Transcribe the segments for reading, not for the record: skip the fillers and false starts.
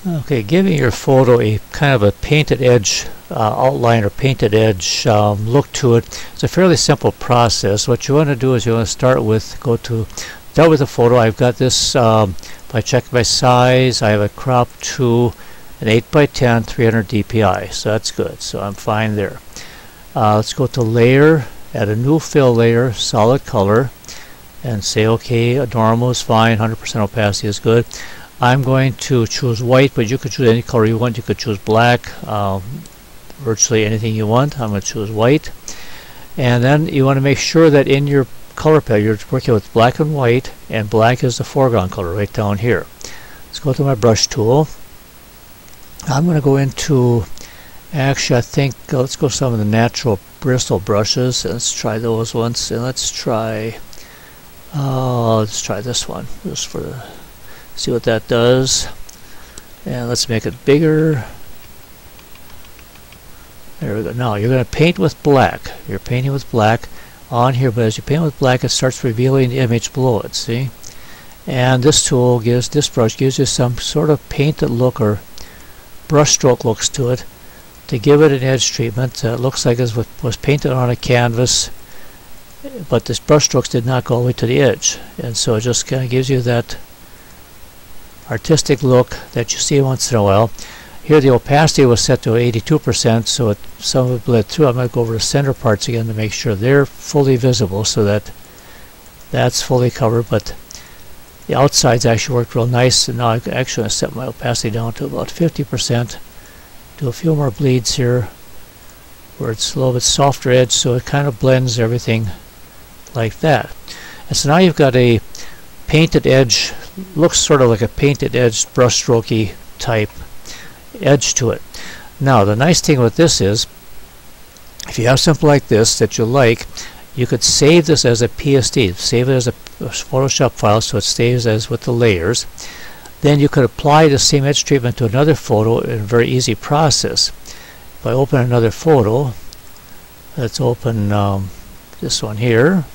Okay, giving your photo a kind of a painted edge outline or painted edge look to it. It's a fairly simple process. What you want to do is you want to start with the photo. I've got this, if I check my size, I have it cropped to an 8x10 300 dpi, so that's good, so I'm fine there. Let's go to layer, add a new fill layer, solid color, and say okay, normal is fine, 100% opacity is good. I'm going to choose white, but you could choose any color you want. You could choose black, virtually anything you want. I'm going to choose white. And then you want to make sure that in your color palette you're working with black and white, and black is the foreground color right down here. Let's go to my brush tool. I'm going to go into, actually I think, let's go some of the natural bristle brushes. Let's try those ones, and let's try this one, just for the see what that does. And let's make it bigger. There we go. Now you're going to paint with black. You're painting with black on here, but as you paint with black, it starts revealing the image below it. See? And this brush gives you some sort of painted look or brush stroke looks to it to give it an edge treatment that looks like it was painted on a canvas, but this brush strokes did not go all the way to the edge, and so it just kind of gives you that artistic look that you see once in a while. Here the opacity was set to 82%, so some of it bled through. I'm going to go over the center parts again to make sure they're fully visible, so that that's fully covered, but the outsides actually worked real nice. And now I'm actually going to set my opacity down to about 50%. Do a few more bleeds here where it's a little bit softer edge, so it kind of blends everything like that. And so now you've got a painted edge, looks sort of like a painted edge brush strokey type edge to it. Now the nice thing with this is, if you have something like this that you like, you could save this as a PSD, save it as a Photoshop file so it stays as with the layers. Then you could apply the same edge treatment to another photo in a very easy process. If I open another photo, let's open this one here.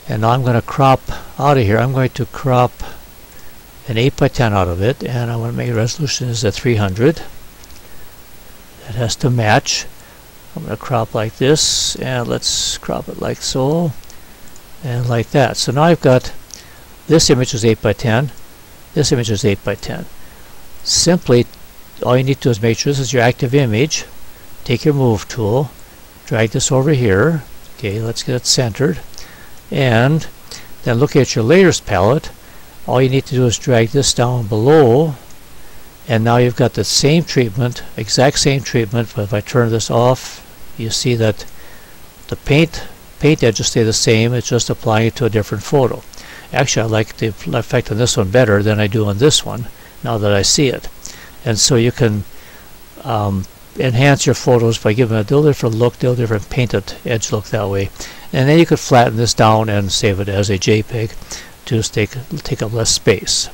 And now I'm going to crop out of here. I'm going to crop an 8x10 out of it, and I want to make resolution is at 300. It has to match. I'm going to crop like this, and let's crop it like so, and like that. So now I've got this image is 8x10, this image is 8x10. Simply, all you need to do is make sure this is your active image. Take your move tool, drag this over here. Okay, let's get it centered. And then look at your layers palette. All you need to do is drag this down below, and now you've got the same treatment, exact same treatment. But if I turn this off, you see that the paint edges stay the same. It's just applying it to a different photo. Actually, I like the effect on this one better than I do on this one now that I see it. And so you can enhance your photos by giving it a little different look, a little different painted edge look that way. And then you could flatten this down and save it as a JPEG to take up less space.